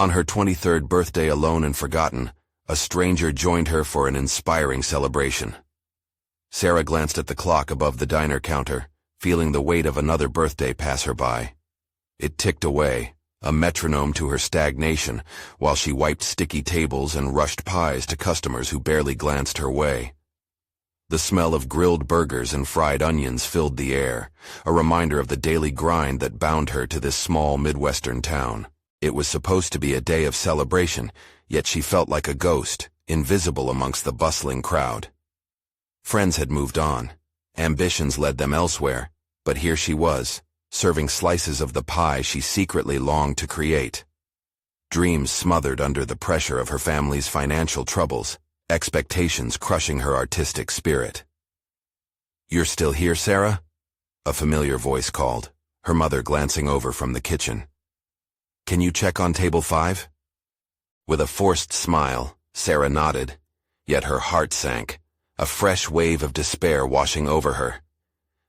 On her 23rd birthday, alone and forgotten, a stranger joined her for an inspiring celebration. Sarah glanced at the clock above the diner counter, feeling the weight of another birthday pass her by. It ticked away, a metronome to her stagnation, while she wiped sticky tables and rushed pies to customers who barely glanced her way. The smell of grilled burgers and fried onions filled the air, a reminder of the daily grind that bound her to this small Midwestern town. It was supposed to be a day of celebration, yet she felt like a ghost, invisible amongst the bustling crowd. Friends had moved on. Ambitions led them elsewhere, but here she was, serving slices of the pie she secretly longed to create. Dreams smothered under the pressure of her family's financial troubles, expectations crushing her artistic spirit. "You're still here, Sarah?" A familiar voice called, her mother glancing over from the kitchen. "Can you check on table 5? With a forced smile, Sarah nodded, yet her heart sank, a fresh wave of despair washing over her.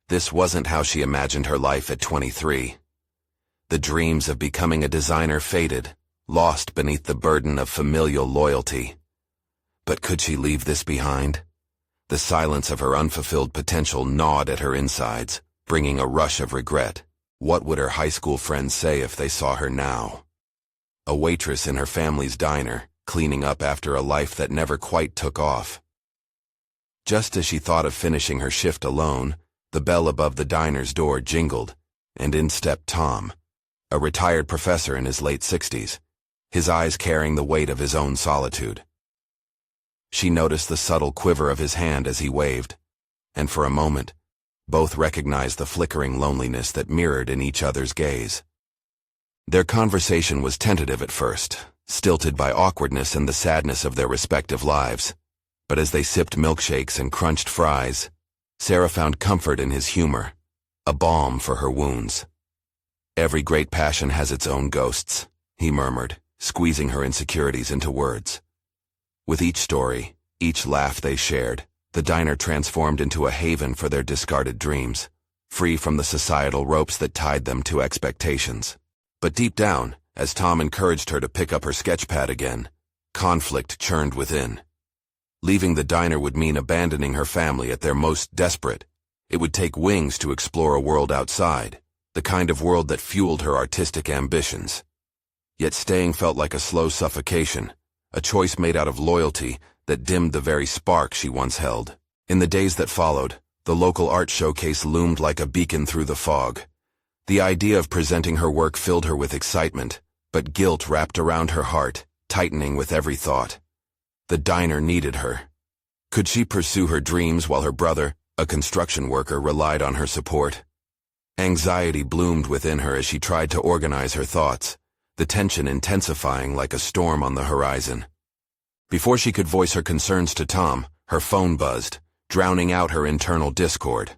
This wasn't how she imagined her life at 23. The dreams of becoming a designer faded, lost beneath the burden of familial loyalty. But could she leave this behind? The silence of her unfulfilled potential gnawed at her insides, bringing a rush of regret. What would her high school friends say if they saw her now? A waitress in her family's diner, cleaning up after a life that never quite took off. Just as she thought of finishing her shift alone, the bell above the diner's door jingled, and in stepped Tom, a retired professor in his late 60s, his eyes carrying the weight of his own solitude. She noticed the subtle quiver of his hand as he waved, and for a moment, both recognized the flickering loneliness that mirrored in each other's gaze. Their conversation was tentative at first, stilted by awkwardness and the sadness of their respective lives. But as they sipped milkshakes and crunched fries, Sarah found comfort in his humor, a balm for her wounds. "Every great passion has its own ghosts," he murmured, squeezing her insecurities into words. With each story, each laugh they shared, the diner transformed into a haven for their discarded dreams, free from the societal ropes that tied them to expectations. But deep down, as Tom encouraged her to pick up her sketchpad again, conflict churned within. Leaving the diner would mean abandoning her family at their most desperate. It would take wings to explore a world outside, the kind of world that fueled her artistic ambitions. Yet staying felt like a slow suffocation, a choice made out of loyalty that dimmed the very spark she once held. In the days that followed, the local art showcase loomed like a beacon through the fog. The idea of presenting her work filled her with excitement, but guilt wrapped around her heart, tightening with every thought. The diner needed her. Could she pursue her dreams while her brother, a construction worker, relied on her support? Anxiety bloomed within her as she tried to organize her thoughts, the tension intensifying like a storm on the horizon. Before she could voice her concerns to Tom, her phone buzzed, drowning out her internal discord.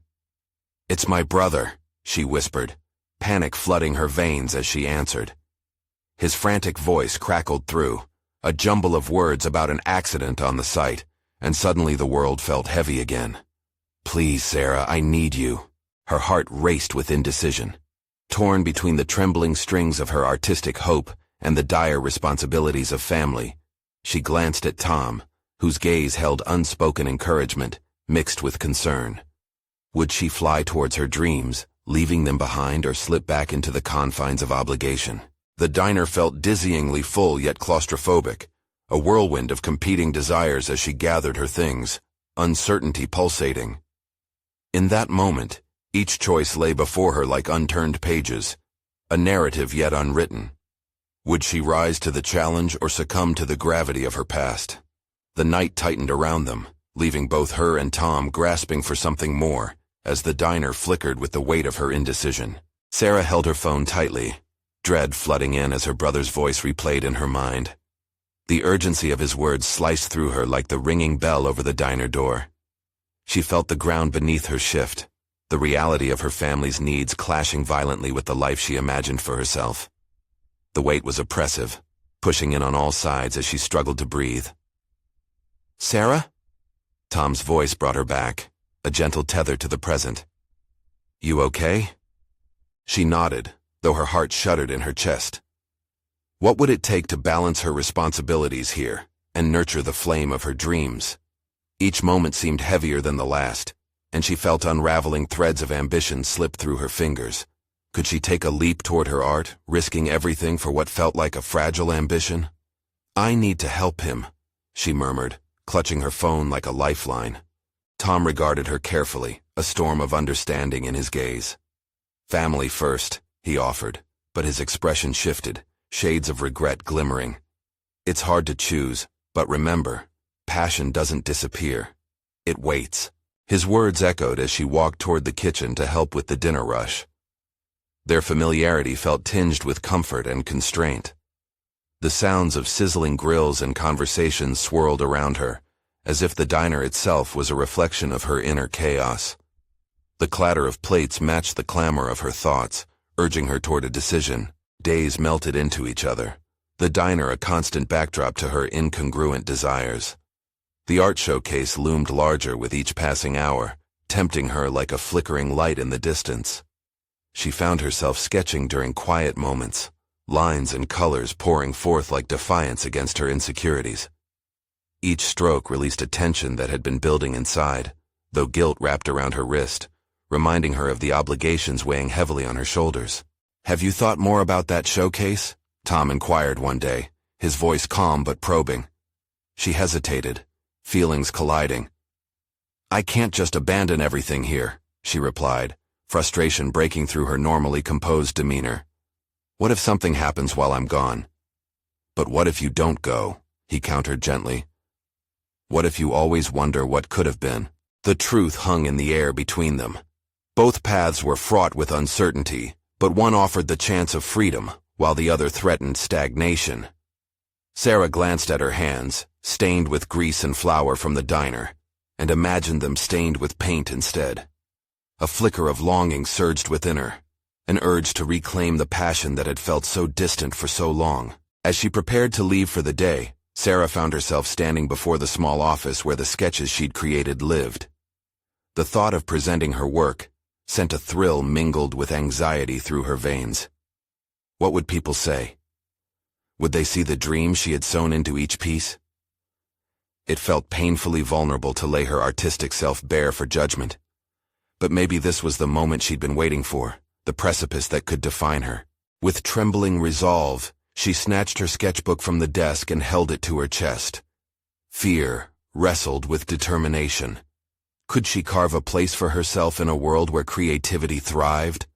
"It's my brother," she whispered, panic flooding her veins as she answered. His frantic voice crackled through, a jumble of words about an accident on the site, and suddenly the world felt heavy again. "Please, Sarah, I need you." Her heart raced with indecision. Torn between the trembling strings of her artistic hope and the dire responsibilities of family, she glanced at Tom, whose gaze held unspoken encouragement, mixed with concern. Would she fly towards her dreams, leaving them behind, or slip back into the confines of obligation? The diner felt dizzyingly full yet claustrophobic, a whirlwind of competing desires as she gathered her things, uncertainty pulsating. In that moment, each choice lay before her like unturned pages, a narrative yet unwritten. Would she rise to the challenge or succumb to the gravity of her past? The night tightened around them, leaving both her and Tom grasping for something more, as the diner flickered with the weight of her indecision. Sarah held her phone tightly, dread flooding in as her brother's voice replayed in her mind. The urgency of his words sliced through her like the ringing bell over the diner door. She felt the ground beneath her shift, the reality of her family's needs clashing violently with the life she imagined for herself. The weight was oppressive, pushing in on all sides as she struggled to breathe. "Sarah?" Tom's voice brought her back, a gentle tether to the present. "You okay?" She nodded, though her heart shuddered in her chest. What would it take to balance her responsibilities here and nurture the flame of her dreams? Each moment seemed heavier than the last, and she felt unraveling threads of ambition slip through her fingers. Could she take a leap toward her art, risking everything for what felt like a fragile ambition? "I need to help him," she murmured, clutching her phone like a lifeline. Tom regarded her carefully, a storm of understanding in his gaze. "Family first," he offered, but his expression shifted, shades of regret glimmering. "It's hard to choose, but remember, passion doesn't disappear. It waits." His words echoed as she walked toward the kitchen to help with the dinner rush. Their familiarity felt tinged with comfort and constraint. The sounds of sizzling grills and conversations swirled around her, as if the diner itself was a reflection of her inner chaos. The clatter of plates matched the clamor of her thoughts, urging her toward a decision. Days melted into each other, the diner a constant backdrop to her incongruent desires. The art showcase loomed larger with each passing hour, tempting her like a flickering light in the distance. She found herself sketching during quiet moments, lines and colors pouring forth like defiance against her insecurities. Each stroke released a tension that had been building inside, though guilt wrapped around her wrist, reminding her of the obligations weighing heavily on her shoulders. "Have you thought more about that showcase?" Tom inquired one day, his voice calm but probing. She hesitated, feelings colliding. "I can't just abandon everything here," she replied, frustration breaking through her normally composed demeanor. "What if something happens while I'm gone?" "But what if you don't go?" he countered gently. "What if you always wonder what could have been?" The truth hung in the air between them. Both paths were fraught with uncertainty, but one offered the chance of freedom, while the other threatened stagnation. Sarah glanced at her hands, stained with grease and flour from the diner, and imagined them stained with paint instead. A flicker of longing surged within her, an urge to reclaim the passion that had felt so distant for so long. As she prepared to leave for the day, Sarah found herself standing before the small office where the sketches she'd created lived. The thought of presenting her work sent a thrill mingled with anxiety through her veins. What would people say? Would they see the dream she had sewn into each piece? It felt painfully vulnerable to lay her artistic self bare for judgment. But maybe this was the moment she'd been waiting for, the precipice that could define her. With trembling resolve, she snatched her sketchbook from the desk and held it to her chest. Fear wrestled with determination. Could she carve a place for herself in a world where creativity thrived?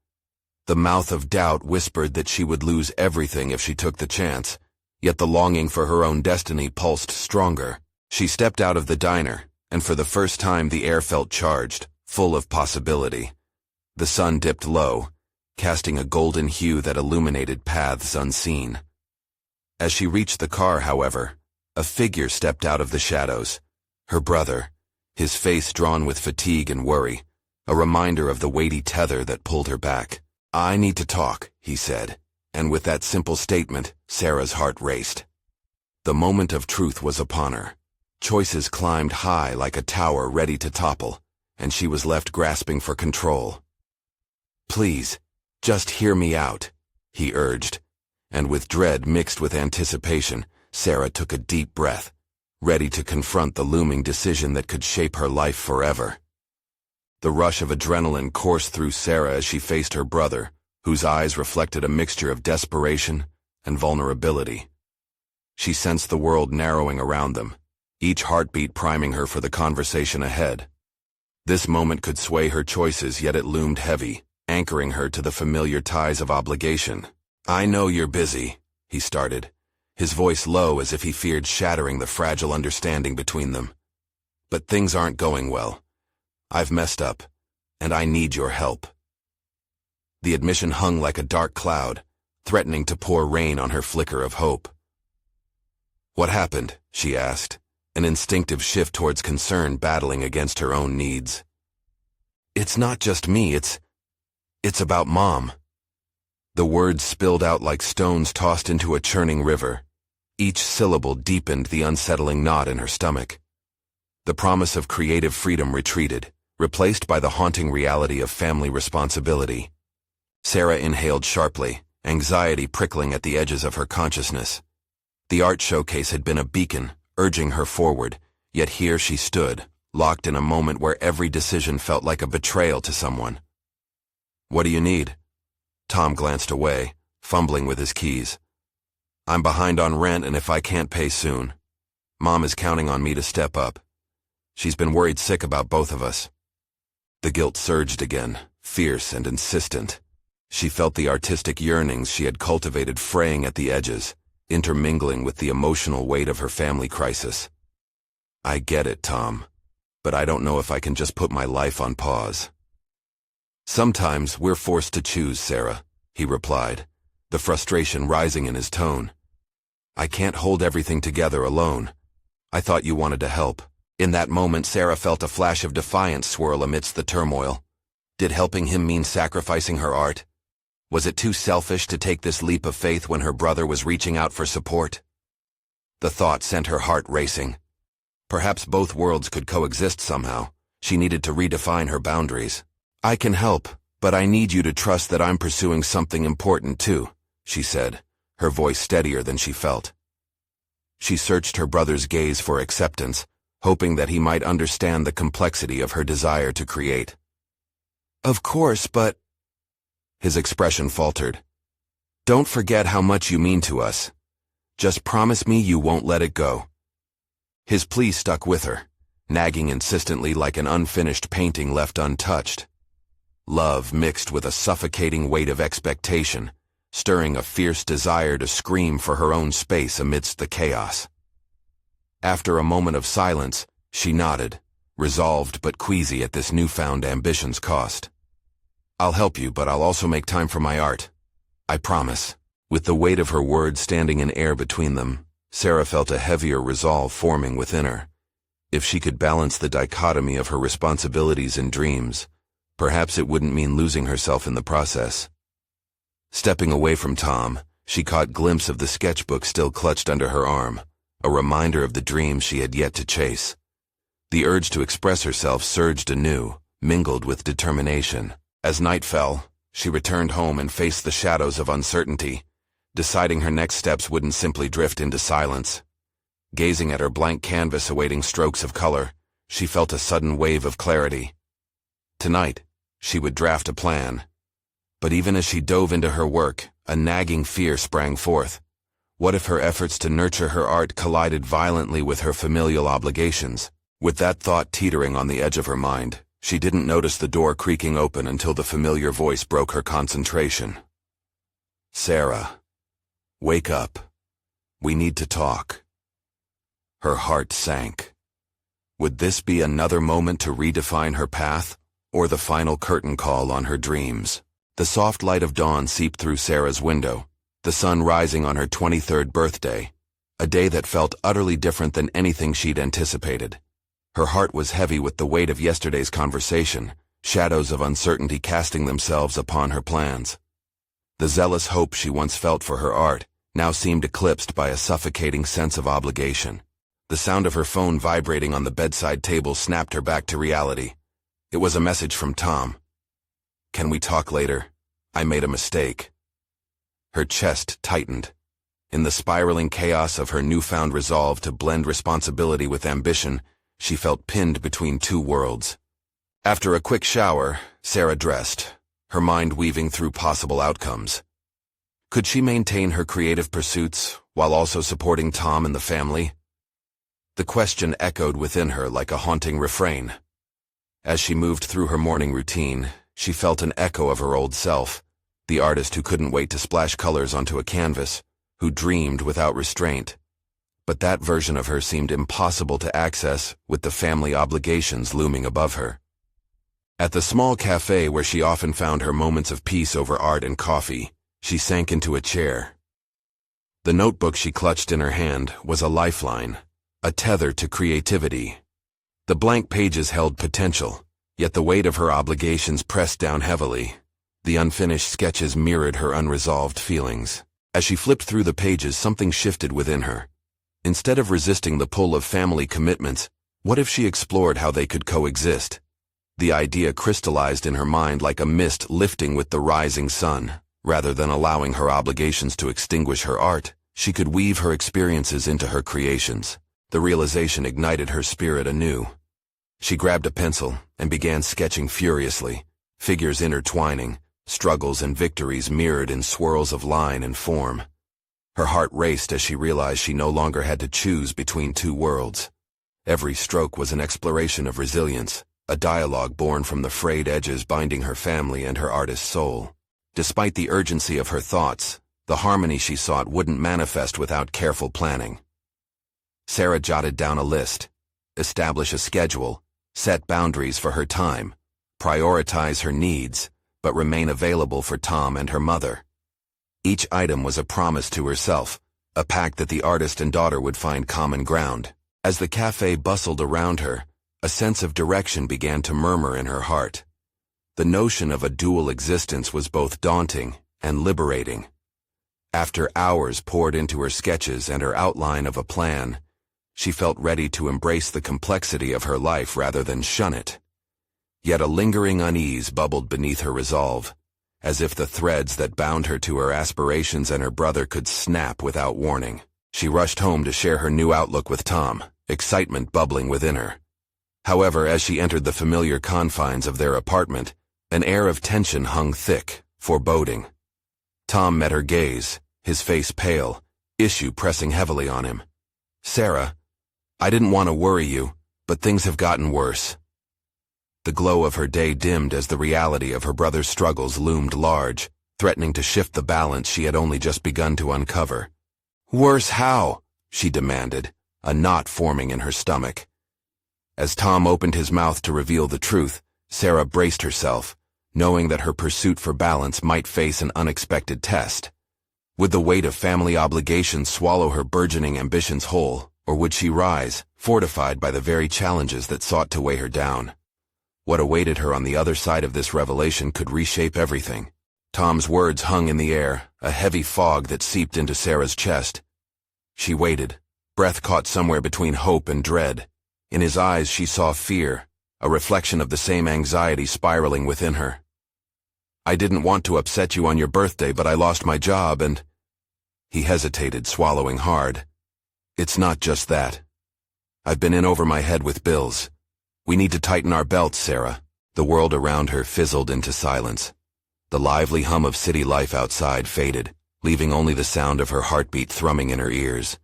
The mouth of doubt whispered that she would lose everything if she took the chance, yet the longing for her own destiny pulsed stronger. She stepped out of the diner, and for the first time the air felt charged, full of possibility. The sun dipped low, casting a golden hue that illuminated paths unseen. As she reached the car, however, a figure stepped out of the shadows. Her brother, his face drawn with fatigue and worry, a reminder of the weighty tether that pulled her back. "I need to talk," he said, and with that simple statement, Sarah's heart raced. The moment of truth was upon her. Choices climbed high like a tower ready to topple, and she was left grasping for control. "Please, just hear me out," he urged, and with dread mixed with anticipation, Sarah took a deep breath, ready to confront the looming decision that could shape her life forever. The rush of adrenaline coursed through Sarah as she faced her brother, whose eyes reflected a mixture of desperation and vulnerability. She sensed the world narrowing around them, each heartbeat priming her for the conversation ahead. This moment could sway her choices, yet it loomed heavy, anchoring her to the familiar ties of obligation. "I know you're busy," he started, his voice low as if he feared shattering the fragile understanding between them. "But things aren't going well. I've messed up, and I need your help." The admission hung like a dark cloud, threatening to pour rain on her flicker of hope. "What happened?" she asked, an instinctive shift towards concern battling against her own needs. "It's not just me, it's about Mom." The words spilled out like stones tossed into a churning river. Each syllable deepened the unsettling knot in her stomach. The promise of creative freedom retreated, replaced by the haunting reality of family responsibility. Sarah inhaled sharply, anxiety prickling at the edges of her consciousness. The art showcase had been a beacon, urging her forward, yet here she stood, locked in a moment where every decision felt like a betrayal to someone. "What do you need?" Tom glanced away, fumbling with his keys. "I'm behind on rent, and if I can't pay soon, Mom is counting on me to step up. She's been worried sick about both of us." The guilt surged again, fierce and insistent. She felt the artistic yearnings she had cultivated fraying at the edges, intermingling with the emotional weight of her family crisis. "I get it, Tom, but I don't know if I can just put my life on pause." "Sometimes we're forced to choose, Sarah," he replied, the frustration rising in his tone. "I can't hold everything together alone. I thought you wanted to help." In that moment, Sarah felt a flash of defiance swirl amidst the turmoil. Did helping him mean sacrificing her art? Was it too selfish to take this leap of faith when her brother was reaching out for support? The thought sent her heart racing. Perhaps both worlds could coexist somehow. She needed to redefine her boundaries. "I can help, but I need you to trust that I'm pursuing something important too," she said, her voice steadier than she felt. She searched her brother's gaze for acceptance, hoping that he might understand the complexity of her desire to create. "Of course, but—" His expression faltered. "Don't forget how much you mean to us. Just promise me you won't let it go." His plea stuck with her, nagging insistently like an unfinished painting left untouched. Love mixed with a suffocating weight of expectation, stirring a fierce desire to scream for her own space amidst the chaos. After a moment of silence, she nodded, resolved but queasy at this newfound ambition's cost. "I'll help you, but I'll also make time for my art. I promise." With the weight of her words standing in air between them, Sarah felt a heavier resolve forming within her. If she could balance the dichotomy of her responsibilities and dreams, perhaps it wouldn't mean losing herself in the process. Stepping away from Tom, she caught glimpse of the sketchbook still clutched under her arm, a reminder of the dreams she had yet to chase. The urge to express herself surged anew, mingled with determination. As night fell, she returned home and faced the shadows of uncertainty, deciding her next steps wouldn't simply drift into silence. Gazing at her blank canvas awaiting strokes of color, she felt a sudden wave of clarity. Tonight, she would draft a plan. But even as she dove into her work, a nagging fear sprang forth. What if her efforts to nurture her art collided violently with her familial obligations? With that thought teetering on the edge of her mind, she didn't notice the door creaking open until the familiar voice broke her concentration. "Sarah, wake up. We need to talk." Her heart sank. Would this be another moment to redefine her path, or the final curtain call on her dreams? The soft light of dawn seeped through Sarah's window, the sun rising on her 23rd birthday, a day that felt utterly different than anything she'd anticipated. Her heart was heavy with the weight of yesterday's conversation, shadows of uncertainty casting themselves upon her plans. The zealous hope she once felt for her art now seemed eclipsed by a suffocating sense of obligation. The sound of her phone vibrating on the bedside table snapped her back to reality. It was a message from Tom. "Can we talk later? I made a mistake." Her chest tightened. In the spiraling chaos of her newfound resolve to blend responsibility with ambition, she felt pinned between two worlds. After a quick shower, Sarah dressed, her mind weaving through possible outcomes. Could she maintain her creative pursuits while also supporting Tom and the family? The question echoed within her like a haunting refrain. As she moved through her morning routine, she felt an echo of her old self, the artist who couldn't wait to splash colors onto a canvas, who dreamed without restraint. But that version of her seemed impossible to access with the family obligations looming above her. At the small cafe where she often found her moments of peace over art and coffee, she sank into a chair. The notebook she clutched in her hand was a lifeline, a tether to creativity. The blank pages held potential, yet the weight of her obligations pressed down heavily. The unfinished sketches mirrored her unresolved feelings. As she flipped through the pages, something shifted within her. Instead of resisting the pull of family commitments, what if she explored how they could coexist? The idea crystallized in her mind like a mist lifting with the rising sun, Rather than allowing her obligations to extinguish her art, she could weave her experiences into her creations. The realization ignited her spirit anew. She grabbed a pencil and began sketching furiously, figures intertwining, struggles and victories mirrored in swirls of line and form. Her heart raced as she realized she no longer had to choose between two worlds. Every stroke was an exploration of resilience, a dialogue born from the frayed edges binding her family and her artist's soul. Despite the urgency of her thoughts, the harmony she sought wouldn't manifest without careful planning. Sarah jotted down a list, establish a schedule, set boundaries for her time, prioritize her needs, but remain available for Tom and her mother. Each item was a promise to herself, a pact that the artist and daughter would find common ground. As the cafe bustled around her, a sense of direction began to murmur in her heart. The notion of a dual existence was both daunting and liberating. After hours poured into her sketches and her outline of a plan, she felt ready to embrace the complexity of her life rather than shun it. Yet a lingering unease bubbled beneath her resolve, as if the threads that bound her to her aspirations and her brother could snap without warning. She rushed home to share her new outlook with Tom, excitement bubbling within her. However, as she entered the familiar confines of their apartment, an air of tension hung thick, foreboding. Tom met her gaze, his face pale, issue pressing heavily on him. "Sarah, I didn't want to worry you, but things have gotten worse." The glow of her day dimmed as the reality of her brother's struggles loomed large, threatening to shift the balance she had only just begun to uncover. "Worse how?" she demanded, a knot forming in her stomach. As Tom opened his mouth to reveal the truth, Sarah braced herself, knowing that her pursuit for balance might face an unexpected test. Would the weight of family obligations swallow her burgeoning ambitions whole, or would she rise, fortified by the very challenges that sought to weigh her down? What awaited her on the other side of this revelation could reshape everything. Tom's words hung in the air, a heavy fog that seeped into Sarah's chest. She waited, breath caught somewhere between hope and dread. In his eyes she saw fear, a reflection of the same anxiety spiraling within her. "I didn't want to upset you on your birthday, but I lost my job and—" He hesitated, swallowing hard. "It's not just that. I've been in over my head with bills. We need to tighten our belts, Sarah." The world around her fizzled into silence. The lively hum of city life outside faded, leaving only the sound of her heartbeat thrumming in her ears.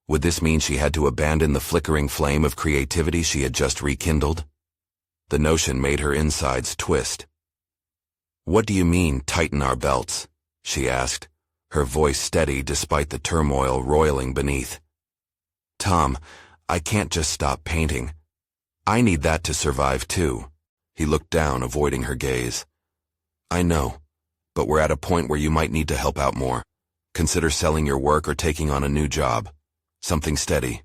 Would this mean she had to abandon the flickering flame of creativity she had just rekindled? The notion made her insides twist. "What do you mean, tighten our belts?" she asked, her voice steady despite the turmoil roiling beneath. "Tom, I can't just stop painting. I need that to survive too." He looked down, avoiding her gaze. "I know, but we're at a point where you might need to help out more. Consider selling your work or taking on a new job. Something steady."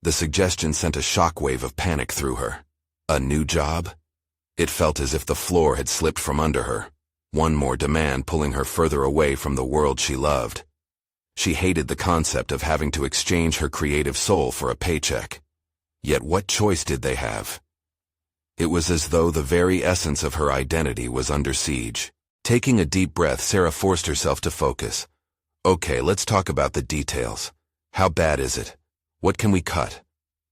The suggestion sent a shockwave of panic through her. A new job? It felt as if the floor had slipped from under her, one more demand pulling her further away from the world she loved. She hated the concept of having to exchange her creative soul for a paycheck. Yet what choice did they have? It was as though the very essence of her identity was under siege. Taking a deep breath, Sarah forced herself to focus. "Okay, let's talk about the details. How bad is it? What can we cut?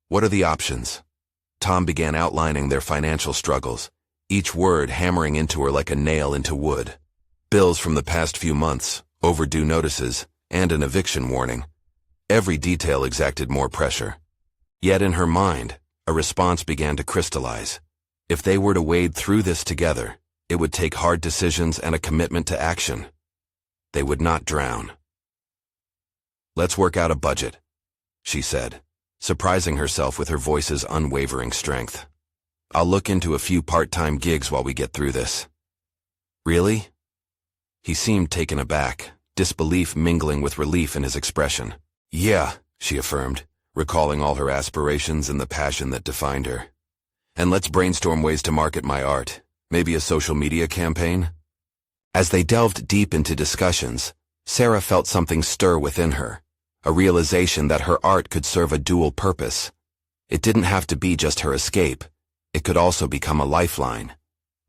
What are the options?" Tom began outlining their financial struggles, each word hammering into her like a nail into wood. Bills from the past few months, overdue notices, and an eviction warning. Every detail exacted more pressure. Yet in her mind, a response began to crystallize. If they were to wade through this together, it would take hard decisions and a commitment to action. They would not drown. "Let's work out a budget," she said, surprising herself with her voice's unwavering strength. "I'll look into a few part-time gigs while we get through this." "Really?" He seemed taken aback, disbelief mingling with relief in his expression. "Yeah," she affirmed, recalling all her aspirations and the passion that defined her. "And let's brainstorm ways to market my art. Maybe a social media campaign?" As they delved deep into discussions, Sarah felt something stir within her, a realization that her art could serve a dual purpose. It didn't have to be just her escape. It could also become a lifeline.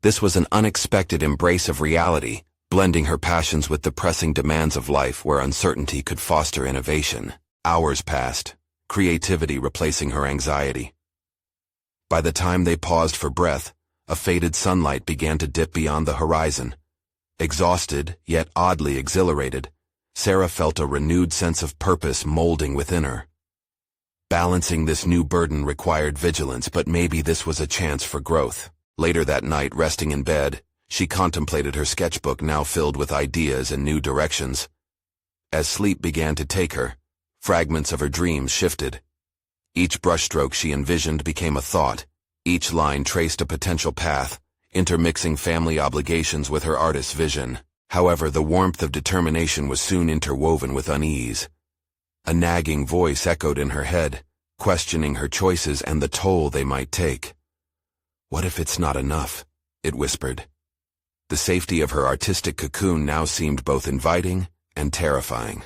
This was an unexpected embrace of reality, blending her passions with the pressing demands of life where uncertainty could foster innovation. Hours passed, creativity replacing her anxiety. By the time they paused for breath, a faded sunlight began to dip beyond the horizon. Exhausted, yet oddly exhilarated, Sarah felt a renewed sense of purpose molding within her. Balancing this new burden required vigilance, but maybe this was a chance for growth. Later that night, resting in bed, she contemplated her sketchbook now filled with ideas and new directions. As sleep began to take her, fragments of her dreams shifted. Each brushstroke she envisioned became a thought. Each line traced a potential path, intermixing family obligations with her artist's vision. However, the warmth of determination was soon interwoven with unease. A nagging voice echoed in her head, questioning her choices and the toll they might take. "What if it's not enough?" it whispered. The safety of her artistic cocoon now seemed both inviting and terrifying.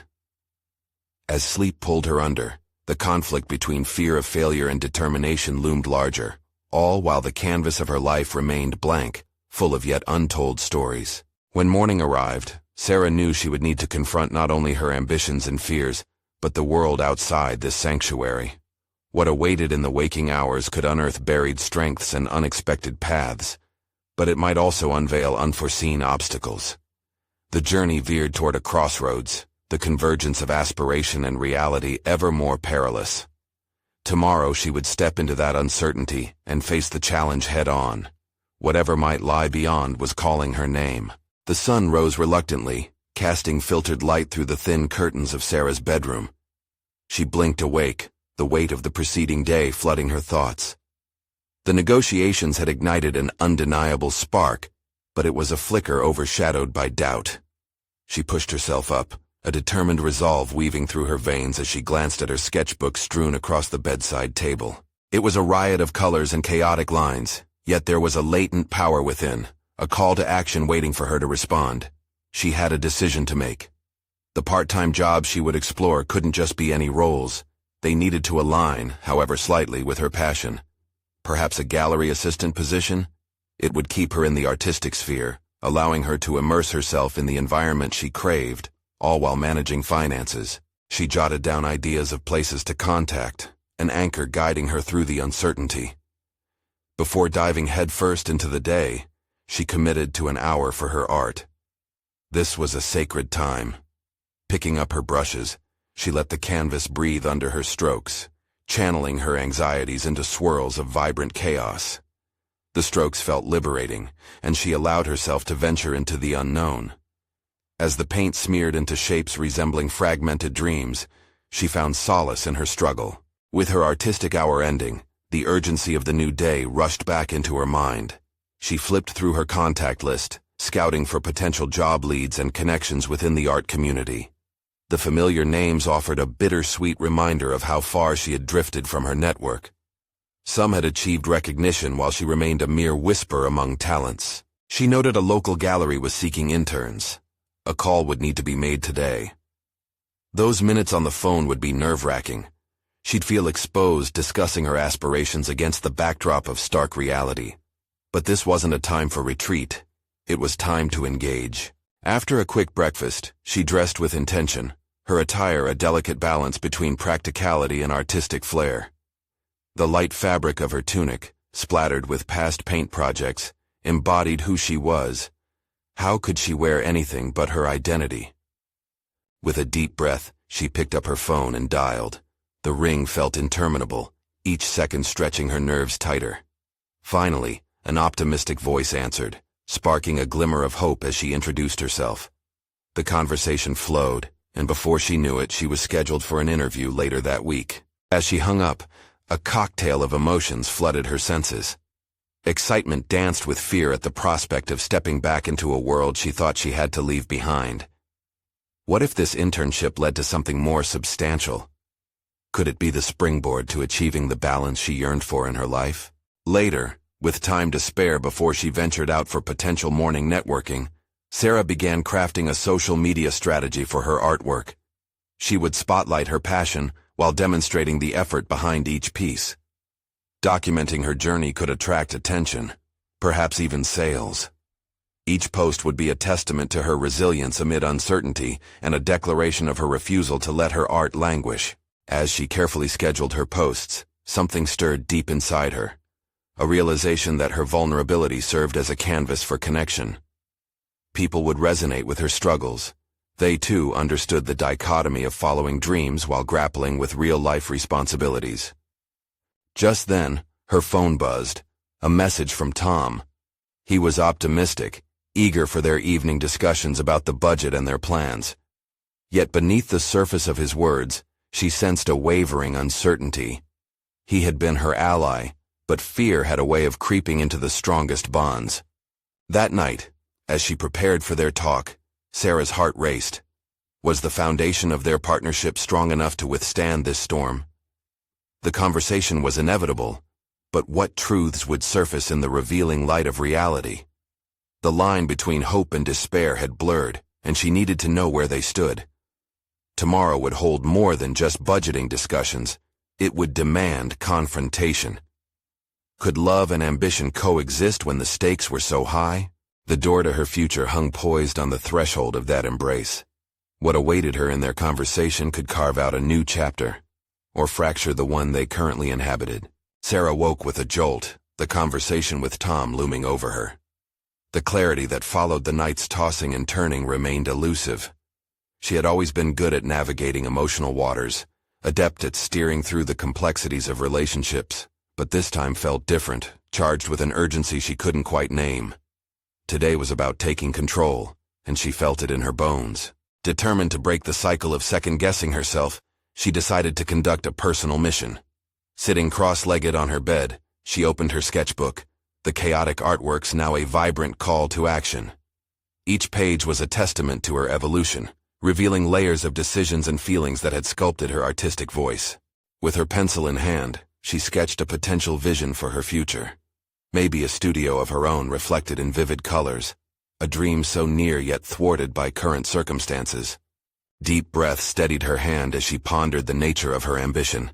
As sleep pulled her under, the conflict between fear of failure and determination loomed larger, all while the canvas of her life remained blank, full of yet untold stories. When morning arrived, Sarah knew she would need to confront not only her ambitions and fears, but the world outside this sanctuary. What awaited in the waking hours could unearth buried strengths and unexpected paths, but it might also unveil unforeseen obstacles. The journey veered toward a crossroads, the convergence of aspiration and reality ever more perilous. Tomorrow she would step into that uncertainty and face the challenge head-on. Whatever might lie beyond was calling her name. The sun rose reluctantly, casting filtered light through the thin curtains of Sarah's bedroom. She blinked awake, the weight of the preceding day flooding her thoughts. The negotiations had ignited an undeniable spark, but it was a flicker overshadowed by doubt. She pushed herself up, a determined resolve weaving through her veins as she glanced at her sketchbook strewn across the bedside table. It was a riot of colors and chaotic lines, yet there was a latent power within, a call to action waiting for her to respond. She had a decision to make. The part-time jobs she would explore couldn't just be any roles. They needed to align, however slightly, with her passion. Perhaps a gallery assistant position? It would keep her in the artistic sphere, allowing her to immerse herself in the environment she craved, all while managing finances. She jotted down ideas of places to contact, an anchor guiding her through the uncertainty. Before diving headfirst into the day, she committed to an hour for her art. This was a sacred time. Picking up her brushes, she let the canvas breathe under her strokes, channeling her anxieties into swirls of vibrant chaos. The strokes felt liberating, and she allowed herself to venture into the unknown. As the paint smeared into shapes resembling fragmented dreams, she found solace in her struggle. With her artistic hour ending, the urgency of the new day rushed back into her mind. She flipped through her contact list, scouting for potential job leads and connections within the art community. The familiar names offered a bittersweet reminder of how far she had drifted from her network. Some had achieved recognition while she remained a mere whisper among talents. She noted a local gallery was seeking interns. A call would need to be made today. Those minutes on the phone would be nerve-wracking. She'd feel exposed discussing her aspirations against the backdrop of stark reality. But this wasn't a time for retreat. It was time to engage. After a quick breakfast, she dressed with intention, her attire a delicate balance between practicality and artistic flair. The light fabric of her tunic, splattered with past paint projects, embodied who she was. How could she wear anything but her identity? With a deep breath, she picked up her phone and dialed. The ring felt interminable, each second stretching her nerves tighter. Finally, an optimistic voice answered, sparking a glimmer of hope as she introduced herself. The conversation flowed, and before she knew it, she was scheduled for an interview later that week. As she hung up, a cocktail of emotions flooded her senses. Excitement danced with fear at the prospect of stepping back into a world she thought she had to leave behind. What if this internship led to something more substantial? Could it be the springboard to achieving the balance she yearned for in her life? Later, with time to spare before she ventured out for potential morning networking, Sarah began crafting a social media strategy for her artwork. She would spotlight her passion while demonstrating the effort behind each piece. Documenting her journey could attract attention, perhaps even sales. Each post would be a testament to her resilience amid uncertainty and a declaration of her refusal to let her art languish. As she carefully scheduled her posts, something stirred deep inside her, a realization that her vulnerability served as a canvas for connection. People would resonate with her struggles. They too understood the dichotomy of following dreams while grappling with real-life responsibilities. Just then, her phone buzzed, a message from Tom. He was optimistic, eager for their evening discussions about the budget and their plans. Yet beneath the surface of his words, she sensed a wavering uncertainty. He had been her ally, but fear had a way of creeping into the strongest bonds. That night, as she prepared for their talk, Sarah's heart raced. Was the foundation of their partnership strong enough to withstand this storm? The conversation was inevitable, but what truths would surface in the revealing light of reality? The line between hope and despair had blurred, and she needed to know where they stood. Tomorrow would hold more than just budgeting discussions. It would demand confrontation. Could love and ambition coexist when the stakes were so high? The door to her future hung poised on the threshold of that embrace. What awaited her in their conversation could carve out a new chapter, or fracture the one they currently inhabited. Sarah woke with a jolt, the conversation with Tom looming over her. The clarity that followed the night's tossing and turning remained elusive. She had always been good at navigating emotional waters, adept at steering through the complexities of relationships, but this time felt different, charged with an urgency she couldn't quite name. Today was about taking control, and she felt it in her bones. Determined to break the cycle of second-guessing herself, she decided to conduct a personal mission. Sitting cross-legged on her bed, she opened her sketchbook, the chaotic artworks now a vibrant call to action. Each page was a testament to her evolution, revealing layers of decisions and feelings that had sculpted her artistic voice. With her pencil in hand, she sketched a potential vision for her future. Maybe a studio of her own reflected in vivid colors, a dream so near yet thwarted by current circumstances. Deep breaths steadied her hand as she pondered the nature of her ambition.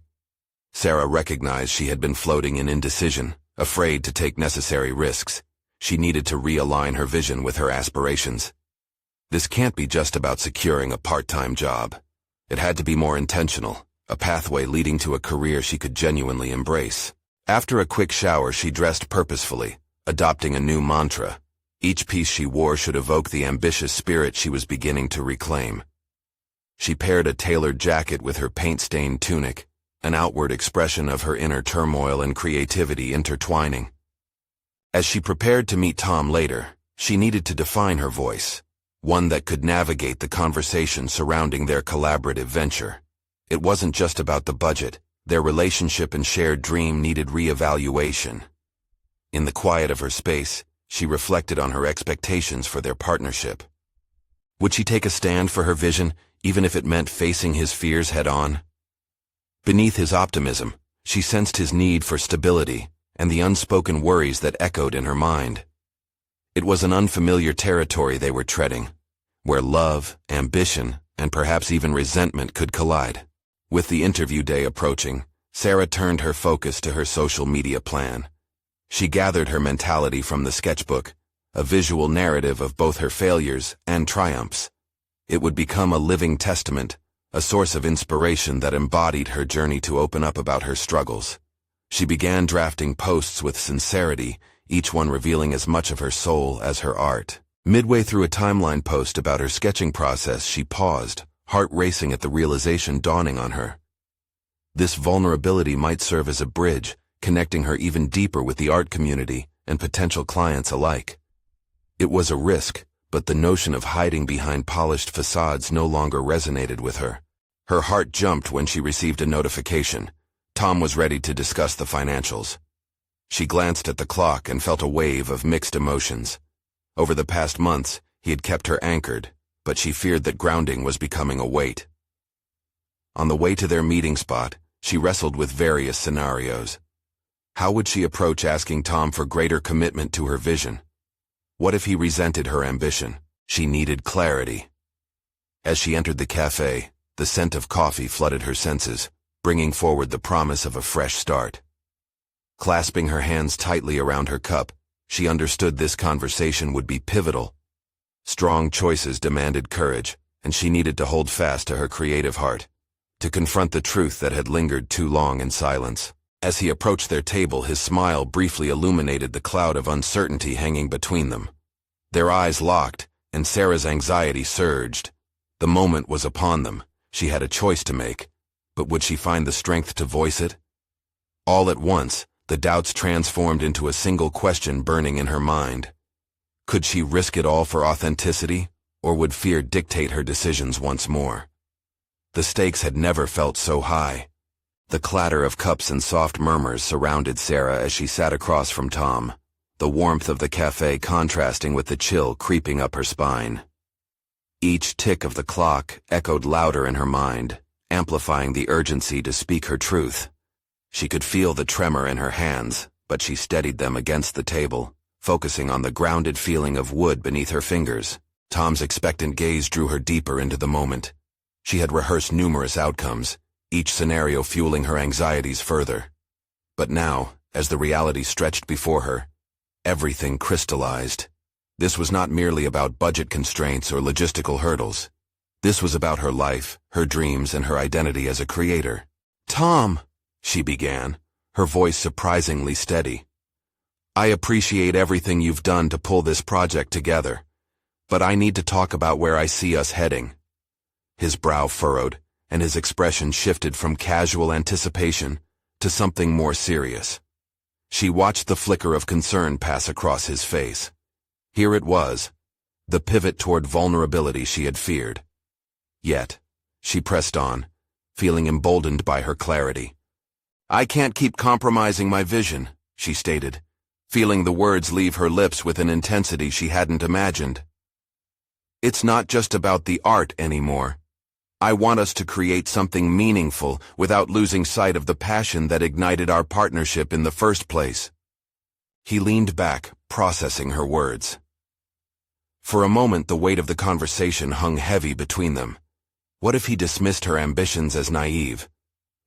Sarah recognized she had been floating in indecision, afraid to take necessary risks. She needed to realign her vision with her aspirations. This can't be just about securing a part-time job. It had to be more intentional, a pathway leading to a career she could genuinely embrace. After a quick shower, she dressed purposefully, adopting a new mantra. Each piece she wore should evoke the ambitious spirit she was beginning to reclaim. She paired a tailored jacket with her paint-stained tunic, an outward expression of her inner turmoil and creativity intertwining. As she prepared to meet Tom later, she needed to define her voice, one that could navigate the conversation surrounding their collaborative venture. It wasn't just about the budget. Their relationship and shared dream needed reevaluation. In the quiet of her space, she reflected on her expectations for their partnership. Would she take a stand for her vision, even if it meant facing his fears head-on? Beneath his optimism, she sensed his need for stability and the unspoken worries that echoed in her mind. It was an unfamiliar territory they were treading, where love, ambition, and perhaps even resentment could collide. With the interview day approaching, Sarah turned her focus to her social media plan. She gathered her mentality from the sketchbook, a visual narrative of both her failures and triumphs. It would become a living testament, a source of inspiration that embodied her journey to open up about her struggles. She began drafting posts with sincerity, each one revealing as much of her soul as her art. Midway through a timeline post about her sketching process, she paused, heart racing at the realization dawning on her. This vulnerability might serve as a bridge, connecting her even deeper with the art community and potential clients alike. It was a risk, but the notion of hiding behind polished facades no longer resonated with her. Her heart jumped when she received a notification. Tom was ready to discuss the financials. She glanced at the clock and felt a wave of mixed emotions. Over the past months, he had kept her anchored, but she feared that grounding was becoming a weight. On the way to their meeting spot, she wrestled with various scenarios. How would she approach asking Tom for greater commitment to her vision? What if he resented her ambition? She needed clarity. As she entered the cafe, the scent of coffee flooded her senses, bringing forward the promise of a fresh start. Clasping her hands tightly around her cup, She understood this conversation would be pivotal. Strong choices demanded courage, and she needed to hold fast to her creative heart, to confront the truth that had lingered too long in silence. As he approached their table, his smile briefly illuminated the cloud of uncertainty hanging between them. Their eyes locked, and Sarah's anxiety surged. The moment was upon them. She had a choice to make, but would she find the strength to voice it? All at once, the doubts transformed into a single question burning in her mind. Could she risk it all for authenticity, or would fear dictate her decisions once more? The stakes had never felt so high. The clatter of cups and soft murmurs surrounded Sarah as she sat across from Tom, the warmth of the cafe contrasting with the chill creeping up her spine. Each tick of the clock echoed louder in her mind, amplifying the urgency to speak her truth. She could feel the tremor in her hands, but she steadied them against the table, focusing on the grounded feeling of wood beneath her fingers. Tom's expectant gaze drew her deeper into the moment. She had rehearsed numerous outcomes, each scenario fueling her anxieties further. But now, as the reality stretched before her, everything crystallized. This was not merely about budget constraints or logistical hurdles. This was about her life, her dreams, and her identity as a creator. "Tom," she began, her voice surprisingly steady. "I appreciate everything you've done to pull this project together, but I need to talk about where I see us heading." His brow furrowed, and his expression shifted from casual anticipation to something more serious. She watched the flicker of concern pass across his face. Here it was, the pivot toward vulnerability she had feared. Yet, she pressed on, feeling emboldened by her clarity. "I can't keep compromising my vision," she stated, feeling the words leave her lips with an intensity she hadn't imagined. "It's not just about the art anymore. I want us to create something meaningful without losing sight of the passion that ignited our partnership in the first place." He leaned back, processing her words. For a moment, the weight of the conversation hung heavy between them. What if he dismissed her ambitions as naive?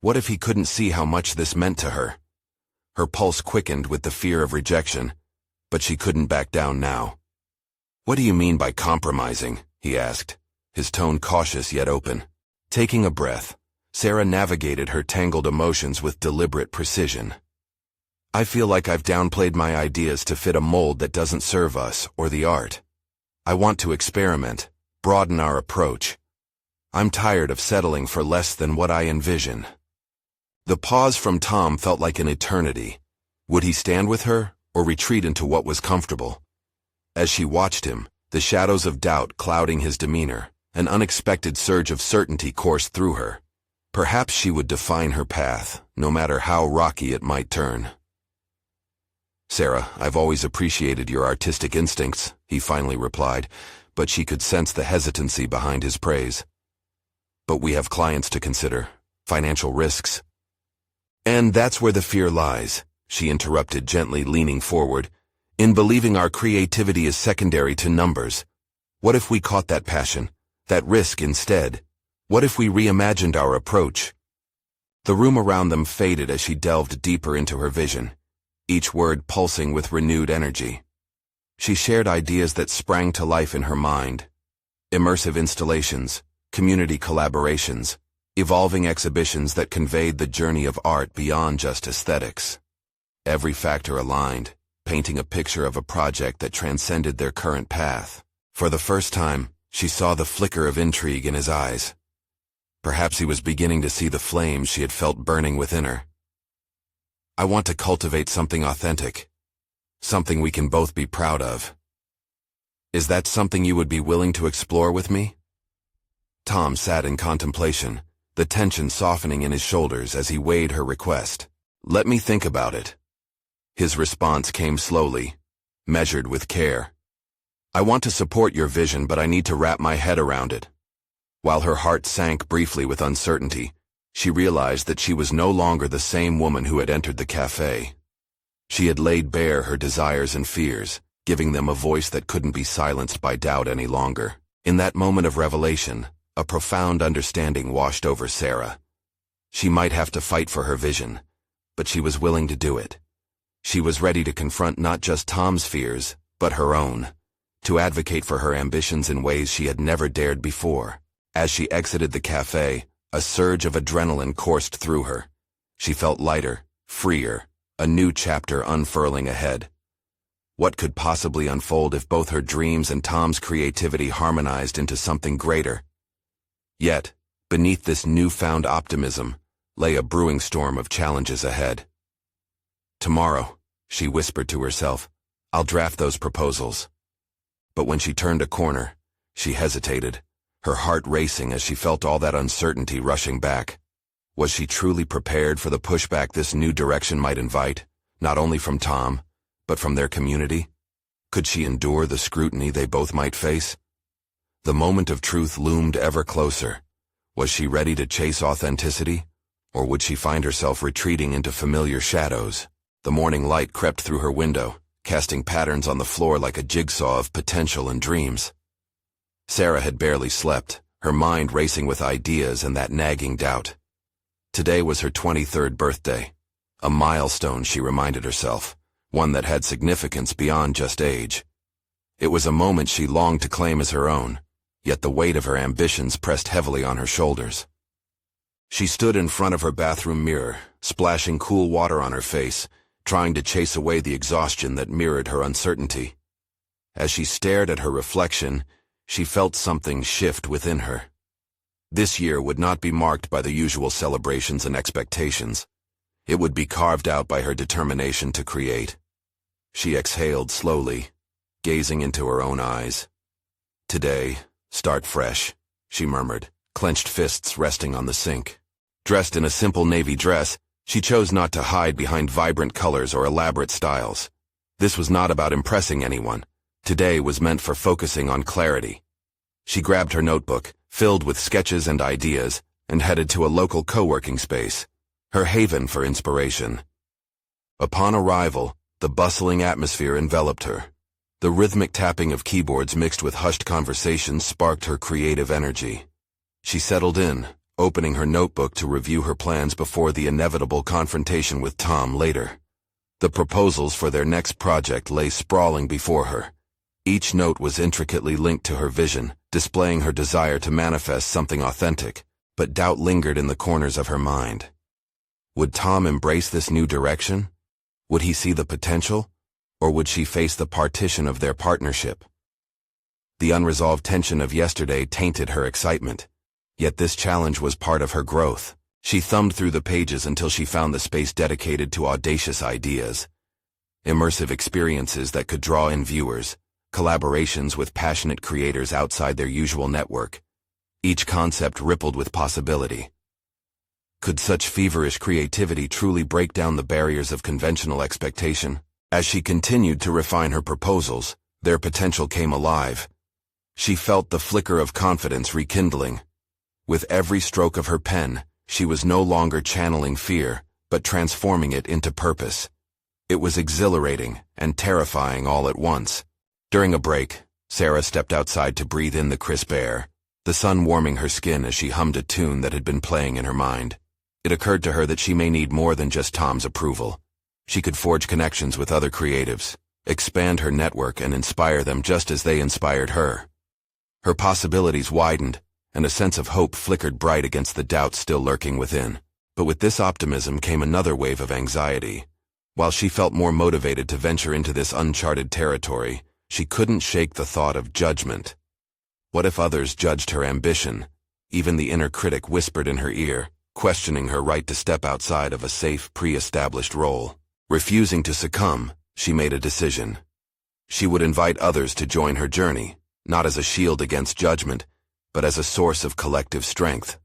What if he couldn't see how much this meant to her? Her pulse quickened with the fear of rejection, but she couldn't back down now. "What do you mean by compromising?" he asked, his tone cautious yet open. Taking a breath, Sarah navigated her tangled emotions with deliberate precision. "I feel like I've downplayed my ideas to fit a mold that doesn't serve us or the art. I want to experiment, broaden our approach. I'm tired of settling for less than what I envision." The pause from Tom felt like an eternity. Would he stand with her, or retreat into what was comfortable? As she watched him, the shadows of doubt clouding his demeanor, an unexpected surge of certainty coursed through her. Perhaps she would define her path, no matter how rocky it might turn. "Sarah, I've always appreciated your artistic instincts," he finally replied, but she could sense the hesitancy behind his praise. "But we have clients to consider, financial risks." "And that's where the fear lies," she interrupted, gently leaning forward, "in believing our creativity is secondary to numbers. What if we caught that passion, that risk instead? What if we reimagined our approach?" The room around them faded as she delved deeper into her vision, each word pulsing with renewed energy. She shared ideas that sprang to life in her mind. Immersive installations, community collaborations, evolving exhibitions that conveyed the journey of art beyond just aesthetics. Every factor aligned, painting a picture of a project that transcended their current path. For the first time, she saw the flicker of intrigue in his eyes. Perhaps he was beginning to see the flames she had felt burning within her. "I want to cultivate something authentic, something we can both be proud of. Is that something you would be willing to explore with me?" Tom sat in contemplation, the tension softening in his shoulders as he weighed her request. "Let me think about it." His response came slowly, measured with care. "I want to support your vision, but I need to wrap my head around it." While her heart sank briefly with uncertainty, she realized that she was no longer the same woman who had entered the cafe. She had laid bare her desires and fears, giving them a voice that couldn't be silenced by doubt any longer. In that moment of revelation, a profound understanding washed over Sarah. She might have to fight for her vision, but she was willing to do it. She was ready to confront not just Tom's fears, but her own, to advocate for her ambitions in ways she had never dared before. As she exited the cafe, a surge of adrenaline coursed through her. She felt lighter, freer, a new chapter unfurling ahead. What could possibly unfold if both her dreams and Tom's creativity harmonized into something greater? Yet, beneath this newfound optimism, lay a brewing storm of challenges ahead. Tomorrow, she whispered to herself, I'll draft those proposals. But when she turned a corner, she hesitated, her heart racing as she felt all that uncertainty rushing back. Was she truly prepared for the pushback this new direction might invite, not only from Tom, but from their community? Could she endure the scrutiny they both might face? The moment of truth loomed ever closer. Was she ready to chase authenticity, or would she find herself retreating into familiar shadows? The morning light crept through her window, casting patterns on the floor like a jigsaw of potential and dreams. Sarah had barely slept, her mind racing with ideas and that nagging doubt. Today was her 23rd birthday, a milestone, she reminded herself, one that had significance beyond just age. It was a moment she longed to claim as her own, yet the weight of her ambitions pressed heavily on her shoulders. She stood in front of her bathroom mirror, splashing cool water on her face, trying to chase away the exhaustion that mirrored her uncertainty. As she stared at her reflection, she felt something shift within her. This year would not be marked by the usual celebrations and expectations. It would be carved out by her determination to create. She exhaled slowly, gazing into her own eyes. Today, start fresh, she murmured, clenched fists resting on the sink. Dressed in a simple navy dress, she chose not to hide behind vibrant colors or elaborate styles. This was not about impressing anyone. Today was meant for focusing on clarity. She grabbed her notebook, filled with sketches and ideas, and headed to a local co-working space, her haven for inspiration. Upon arrival, the bustling atmosphere enveloped her. The rhythmic tapping of keyboards mixed with hushed conversations sparked her creative energy. She settled in, opening her notebook to review her plans before the inevitable confrontation with Tom later. The proposals for their next project lay sprawling before her. Each note was intricately linked to her vision, displaying her desire to manifest something authentic, but doubt lingered in the corners of her mind. Would Tom embrace this new direction? Would he see the potential? Or would she face the partition of their partnership? The unresolved tension of yesterday tainted her excitement. Yet this challenge was part of her growth. She thumbed through the pages until she found the space dedicated to audacious ideas. Immersive experiences that could draw in viewers, collaborations with passionate creators outside their usual network. Each concept rippled with possibility. Could such feverish creativity truly break down the barriers of conventional expectation? As she continued to refine her proposals, their potential came alive. She felt the flicker of confidence rekindling. With every stroke of her pen, she was no longer channeling fear, but transforming it into purpose. It was exhilarating and terrifying all at once. During a break, Sarah stepped outside to breathe in the crisp air, the sun warming her skin as she hummed a tune that had been playing in her mind. It occurred to her that she may need more than just Tom's approval. She could forge connections with other creatives, expand her network and inspire them just as they inspired her. Her possibilities widened, and a sense of hope flickered bright against the doubt still lurking within. But with this optimism came another wave of anxiety. While she felt more motivated to venture into this uncharted territory, she couldn't shake the thought of judgment. What if others judged her ambition? Even the inner critic whispered in her ear, questioning her right to step outside of a safe, pre-established role. Refusing to succumb, she made a decision. She would invite others to join her journey, not as a shield against judgment, but as a source of collective strength.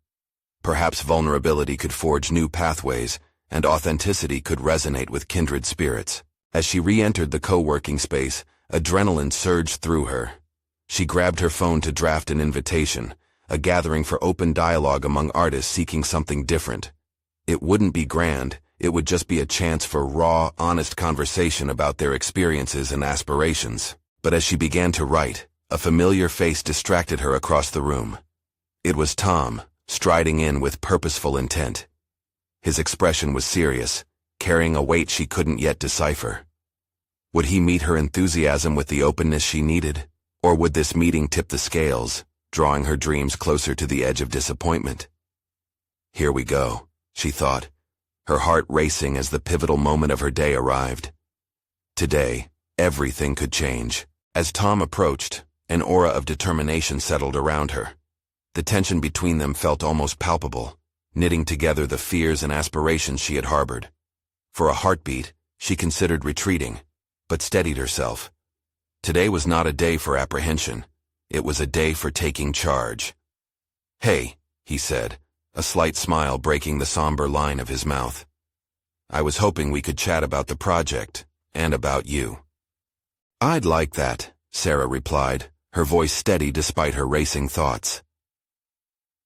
Perhaps vulnerability could forge new pathways, and authenticity could resonate with kindred spirits. As she re-entered the co-working space, adrenaline surged through her. She grabbed her phone to draft an invitation, a gathering for open dialogue among artists seeking something different. It wouldn't be grand, it would just be a chance for raw, honest conversation about their experiences and aspirations. But as she began to write, a familiar face distracted her across the room. It was Tom, striding in with purposeful intent. His expression was serious, carrying a weight she couldn't yet decipher. Would he meet her enthusiasm with the openness she needed, or would this meeting tip the scales, drawing her dreams closer to the edge of disappointment? Here we go, she thought, her heart racing as the pivotal moment of her day arrived. Today, everything could change. As Tom approached, an aura of determination settled around her. The tension between them felt almost palpable, knitting together the fears and aspirations she had harbored. For a heartbeat, she considered retreating, but steadied herself. Today was not a day for apprehension. It was a day for taking charge. "Hey," he said, a slight smile breaking the somber line of his mouth. "I was hoping we could chat about the project, and about you." "I'd like that," Sarah replied, her voice steady despite her racing thoughts.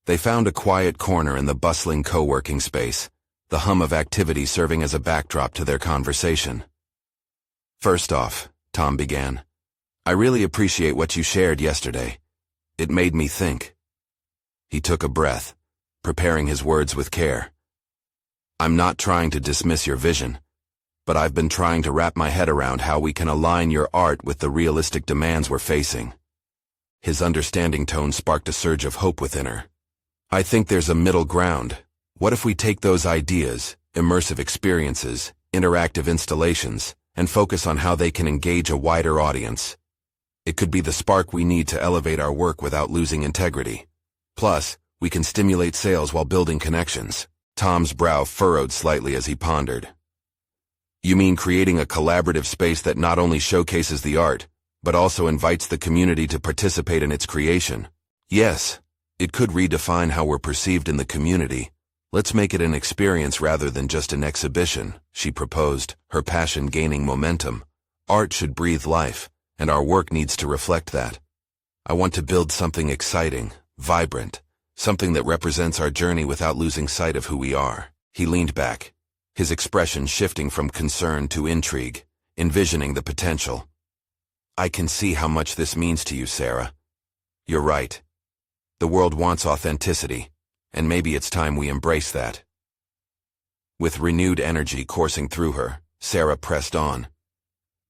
They found a quiet corner in the bustling co-working space, the hum of activity serving as a backdrop to their conversation. "First off," Tom began, "I really appreciate what you shared yesterday. It made me think." He took a breath, preparing his words with care. "I'm not trying to dismiss your vision, but I've been trying to wrap my head around how we can align your art with the realistic demands we're facing." His understanding tone sparked a surge of hope within her. "I think there's a middle ground. What if we take those ideas, immersive experiences, interactive installations, and focus on how they can engage a wider audience? It could be the spark we need to elevate our work without losing integrity. Plus, we can stimulate sales while building connections." Tom's brow furrowed slightly as he pondered. "You mean creating a collaborative space that not only showcases the art, but also invites the community to participate in its creation?" "Yes. It could redefine how we're perceived in the community. Let's make it an experience rather than just an exhibition," she proposed, her passion gaining momentum. "Art should breathe life, and our work needs to reflect that. I want to build something exciting, vibrant, something that represents our journey without losing sight of who we are." He leaned back, his expression shifting from concern to intrigue, envisioning the potential. "I can see how much this means to you, Sarah. You're right. The world wants authenticity, and maybe it's time we embrace that." With renewed energy coursing through her, Sarah pressed on.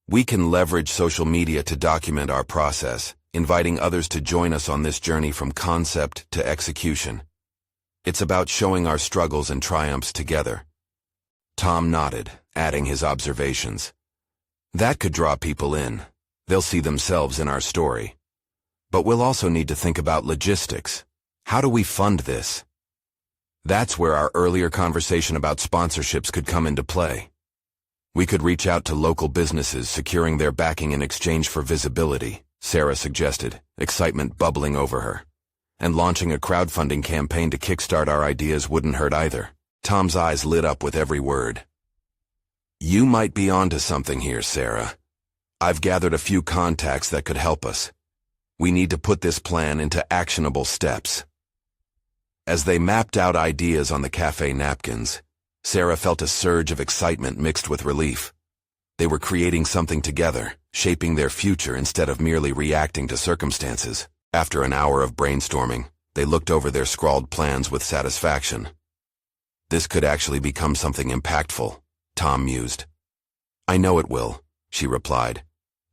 "We can leverage social media to document our process, inviting others to join us on this journey from concept to execution. It's about showing our struggles and triumphs together." Tom nodded, adding his observations. "That could draw people in. They'll see themselves in our story. But we'll also need to think about logistics. How do we fund this?" That's where our earlier conversation about sponsorships could come into play. "We could reach out to local businesses, securing their backing in exchange for visibility," Sarah suggested, excitement bubbling over her. "And launching a crowdfunding campaign to kickstart our ideas wouldn't hurt either." Tom's eyes lit up with every word. "You might be onto something here, Sarah. I've gathered a few contacts that could help us. We need to put this plan into actionable steps." As they mapped out ideas on the cafe napkins, Sarah felt a surge of excitement mixed with relief. They were creating something together, shaping their future instead of merely reacting to circumstances. After an hour of brainstorming, they looked over their scrawled plans with satisfaction. "This could actually become something impactful," Tom mused. "I know it will," she replied.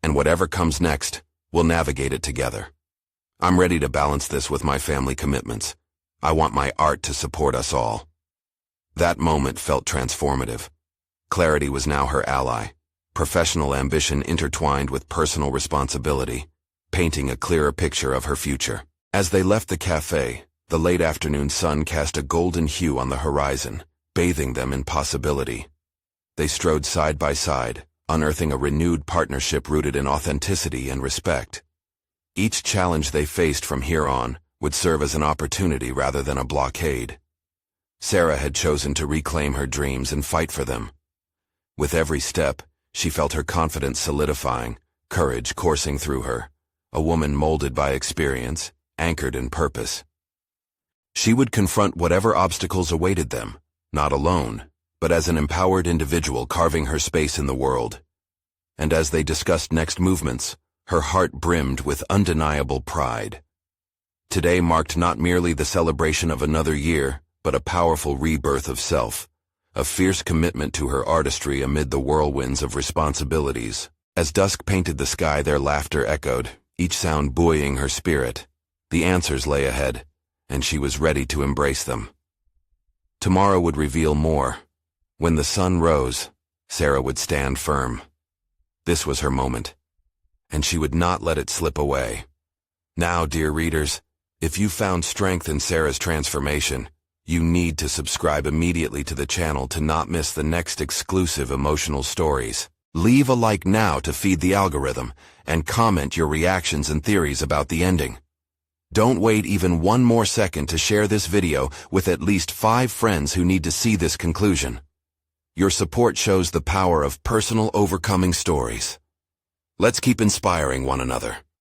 "And whatever comes next, we'll navigate it together. I'm ready to balance this with my family commitments. I want my art to support us all." That moment felt transformative. Clarity was now her ally, professional ambition intertwined with personal responsibility, painting a clearer picture of her future. As they left the cafe, the late afternoon sun cast a golden hue on the horizon, bathing them in possibility. They strode side by side, unearthing a renewed partnership rooted in authenticity and respect. Each challenge they faced from here on would serve as an opportunity rather than a blockade. Sarah had chosen to reclaim her dreams and fight for them. With every step, she felt her confidence solidifying, courage coursing through her, a woman molded by experience, anchored in purpose. She would confront whatever obstacles awaited them, not alone, but as an empowered individual carving her space in the world. And as they discussed next movements, her heart brimmed with undeniable pride. Today marked not merely the celebration of another year, but a powerful rebirth of self, a fierce commitment to her artistry amid the whirlwinds of responsibilities. As dusk painted the sky, their laughter echoed, each sound buoying her spirit. The answers lay ahead, and she was ready to embrace them. Tomorrow would reveal more. When the sun rose, Sarah would stand firm. This was her moment, and she would not let it slip away. Now, dear readers, if you found strength in Sarah's transformation, you need to subscribe immediately to the channel to not miss the next exclusive emotional stories. Leave a like now to feed the algorithm, and comment your reactions and theories about the ending. Don't wait even one more second to share this video with at least 5 friends who need to see this conclusion. Your support shows the power of personal overcoming stories. Let's keep inspiring one another.